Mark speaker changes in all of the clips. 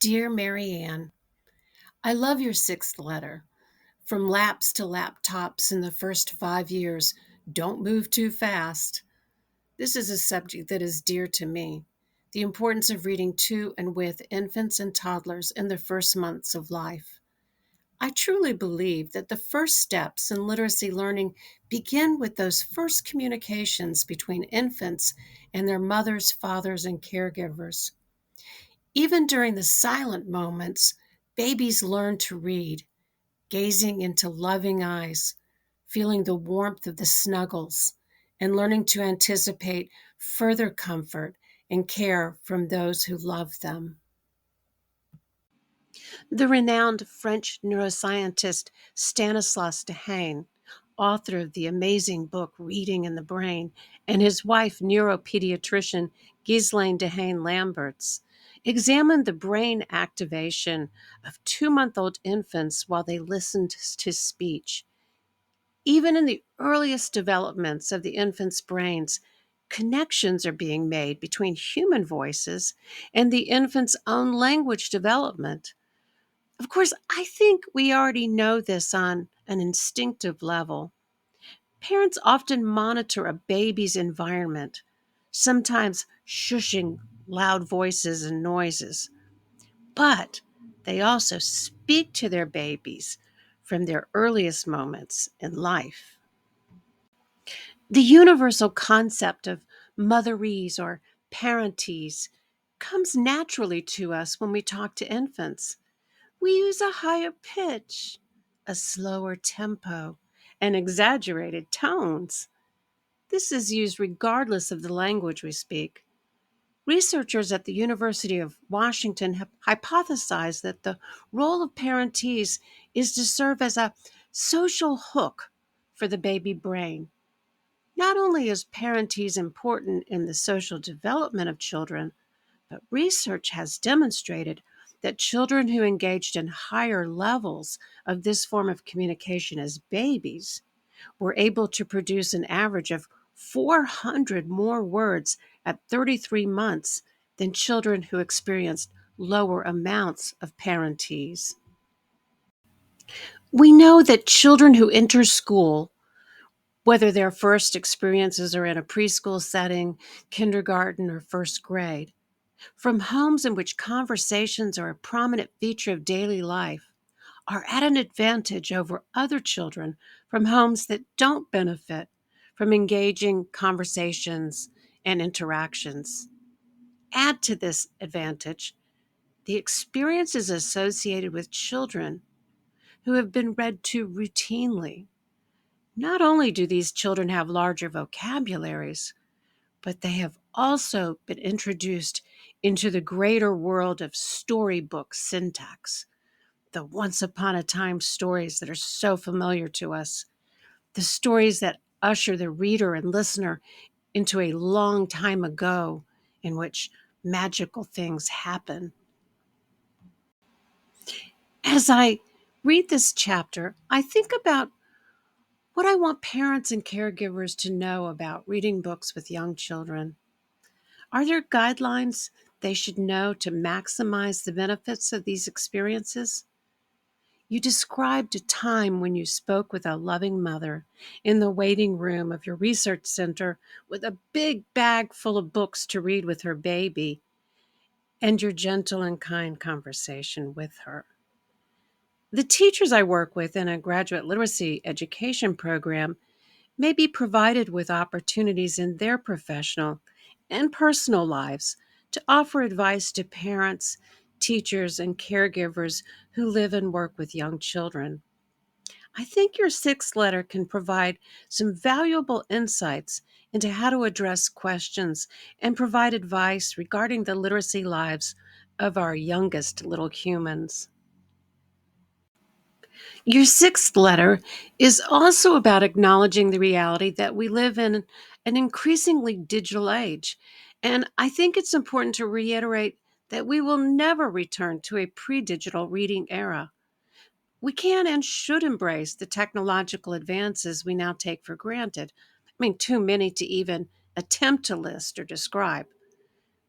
Speaker 1: Dear Maryanne, I love your sixth letter. From laps to laptops in the first 5 years, don't move too fast. This is a subject that is dear to me, the importance of reading to and with infants and toddlers in the first months of life. I truly believe that the first steps in literacy learning begin with those first communications between infants and their mothers, fathers, and caregivers. Even during the silent moments, babies learn to read, gazing into loving eyes, feeling the warmth of the snuggles, and learning to anticipate further comfort and care from those who love them. The renowned French neuroscientist Stanislas Dehaene, author of the amazing book Reading in the Brain, and his wife, neuropediatrician Ghislaine Dehaene Lamberts, examined the brain activation of 2-month-old infants while they listened to speech. Even in the earliest developments of the infant's brains, connections are being made between human voices and the infant's own language development. Of course, I think we already know this on an instinctive level. Parents often monitor a baby's environment, sometimes shushing loud voices and noises, but they also speak to their babies from their earliest moments in life. The universal concept of motherese or parentese comes naturally to us when we talk to infants. We use a higher pitch, a slower tempo, and exaggerated tones. This is used regardless of the language we speak. Researchers at the University of Washington have hypothesized that the role of parentese is to serve as a social hook for the baby brain. Not only is parentese important in the social development of children, but research has demonstrated that children who engaged in higher levels of this form of communication as babies were able to produce an average of 400 more words at 33 months than children who experienced lower amounts of parentese. We know that children who enter school, whether their first experiences are in a preschool setting, kindergarten, or first grade, from homes in which conversations are a prominent feature of daily life, are at an advantage over other children from homes that don't benefit from engaging conversations and interactions. Add to this advantage the experiences associated with children who have been read to routinely. Not only do these children have larger vocabularies, but they have also been introduced into the greater world of storybook syntax, the once upon a time stories that are so familiar to us, the stories that usher the reader and listener into a long time ago in which magical things happen. As I read this chapter, I think about what I want parents and caregivers to know about reading books with young children. Are there guidelines they should know to maximize the benefits of these experiences? You described a time when you spoke with a loving mother in the waiting room of your research center with a big bag full of books to read with her baby and your gentle and kind conversation with her. The teachers I work with in a graduate literacy education program may be provided with opportunities in their professional and personal lives to offer advice to parents, teachers, and caregivers who live and work with young children. I think your sixth letter can provide some valuable insights into how to address questions and provide advice regarding the literacy lives of our youngest little humans. Your sixth letter is also about acknowledging the reality that we live in an increasingly digital age. And I think it's important to reiterate that we will never return to a pre digital reading era. We can and should embrace the technological advances we now take for granted. I mean, too many to even attempt to list or describe.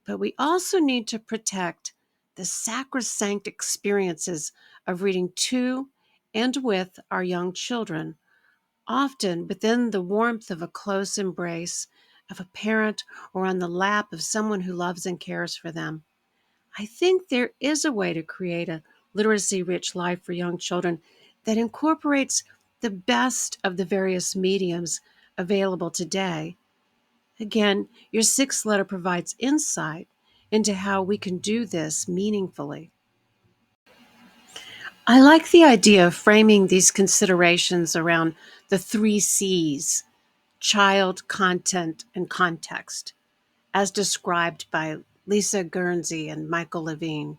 Speaker 1: But we also need to protect the sacrosanct experiences of reading to and with our young children, often within the warmth of a close embrace of a parent or on the lap of someone who loves and cares for them. I think there is a way to create a literacy rich life for young children that incorporates the best of the various mediums available today. Again, your sixth letter provides insight into how we can do this meaningfully. I like the idea of framing these considerations around the three C's: child, content, and context, as described by Lisa Guernsey and Michael Levine.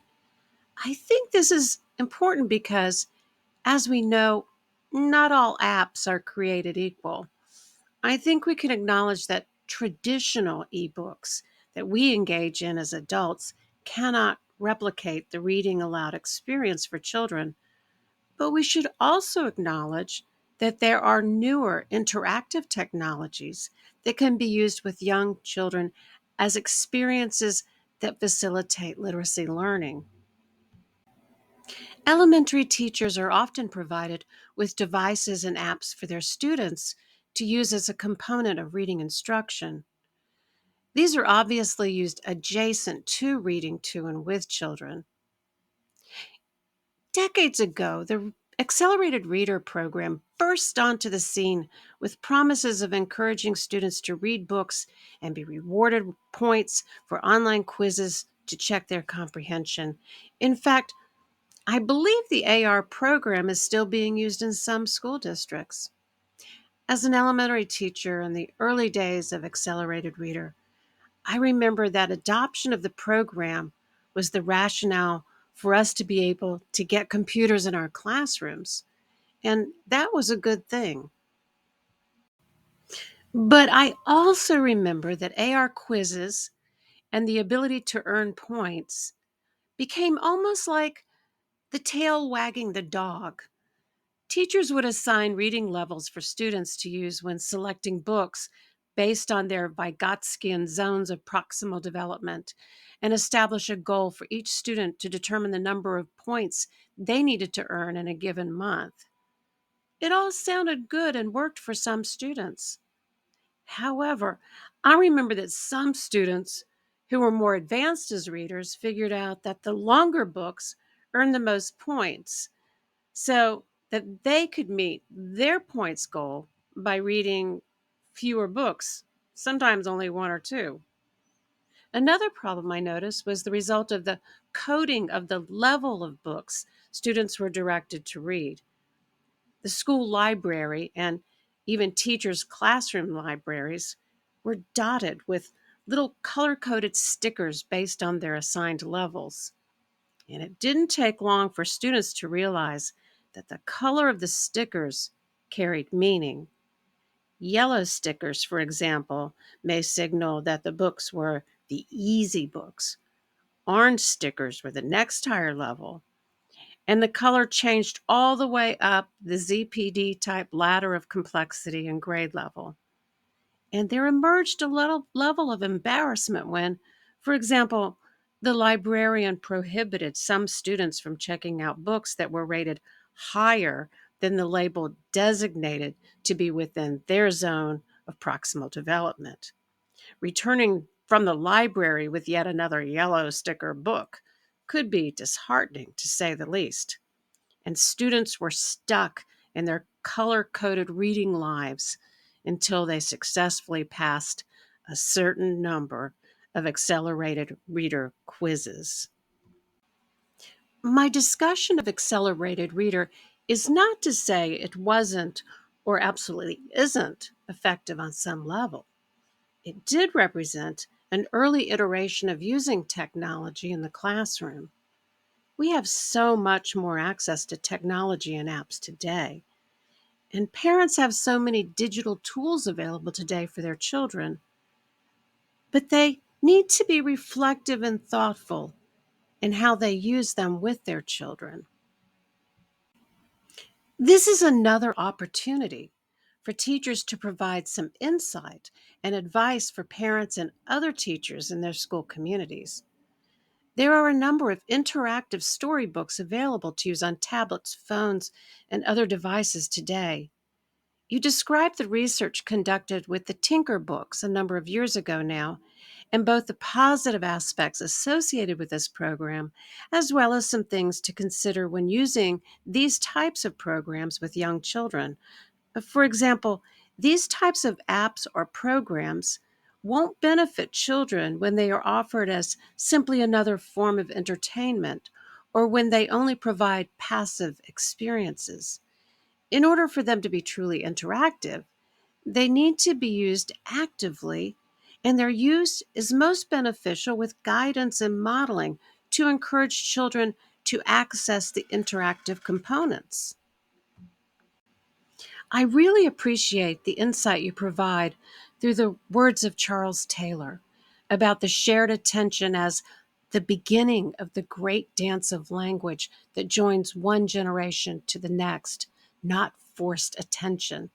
Speaker 1: I think this is important because, as we know, not all apps are created equal. I think we can acknowledge that traditional ebooks that we engage in as adults cannot replicate the reading aloud experience for children, but we should also acknowledge that there are newer interactive technologies that can be used with young children as experiences that facilitate literacy learning. Elementary teachers are often provided with devices and apps for their students to use as a component of reading instruction. These are obviously used adjacent to reading to and with children. Decades ago, the Accelerated Reader program burst onto the scene with promises of encouraging students to read books and be rewarded with points for online quizzes to check their comprehension. In fact, I believe the AR program is still being used in some school districts. As an elementary teacher in the early days of Accelerated Reader, I remember that adoption of the program was the rationale for us to be able to get computers in our classrooms, and that was a good thing. But I also remember that AR quizzes and the ability to earn points became almost like the tail wagging the dog. Teachers would assign reading levels for students to use when selecting books based on their Vygotskian zones of proximal development and establish a goal for each student to determine the number of points they needed to earn in a given month. It all sounded good and worked for some students. However, I remember that some students who were more advanced as readers figured out that the longer books earned the most points, so that they could meet their points goal by reading fewer books, sometimes only one or two. Another problem I noticed was the result of the coding of the level of books students were directed to read. The school library and even teachers' classroom libraries were dotted with little color coded stickers based on their assigned levels. And it didn't take long for students to realize that the color of the stickers carried meaning. Yellow stickers, for example, may signal that the books were the easy books. Orange stickers were the next higher level. And the color changed all the way up the ZPD type ladder of complexity and grade level. And there emerged a little level of embarrassment when, for example, the librarian prohibited some students from checking out books that were rated higher than the label designated to be within their zone of proximal development. Returning from the library with yet another yellow sticker book could be disheartening, to say the least. And students were stuck in their color coded reading lives until they successfully passed a certain number of accelerated reader quizzes. My discussion of accelerated reader is not to say it wasn't or absolutely isn't effective on some level. It did represent an early iteration of using technology in the classroom. We have so much more access to technology and apps today, and parents have so many digital tools available today for their children, but they need to be reflective and thoughtful in how they use them with their children. This is another opportunity for teachers to provide some insight and advice for parents and other teachers in their school communities. There are a number of interactive storybooks available to use on tablets, phones, and other devices today. You described the research conducted with the Tinker books a number of years ago now, and both the positive aspects associated with this program, as well as some things to consider when using these types of programs with young children. For example, these types of apps or programs won't benefit children when they are offered as simply another form of entertainment or when they only provide passive experiences. In order for them to be truly interactive, they need to be used actively, and their use is most beneficial with guidance and modeling to encourage children to access the interactive components. I really appreciate the insight you provide through the words of Charles Taylor about the shared attention as the beginning of the great dance of language that joins one generation to the next, not forced attention.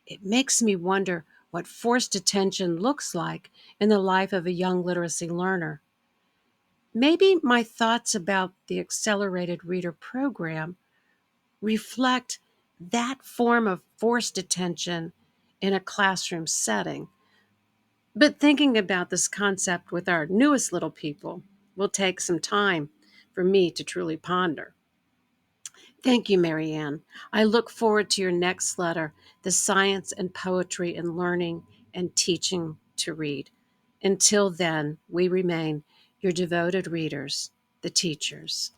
Speaker 1: It makes me wonder what forced attention looks like in the life of a young literacy learner. Maybe my thoughts about the accelerated reader program reflect that form of forced attention in a classroom setting. But thinking about this concept with our newest little people will take some time for me to truly ponder. Thank you, Maryanne. I look forward to your next letter, The Science and Poetry in Learning and Teaching to Read. Until then, we remain your devoted readers, the teachers.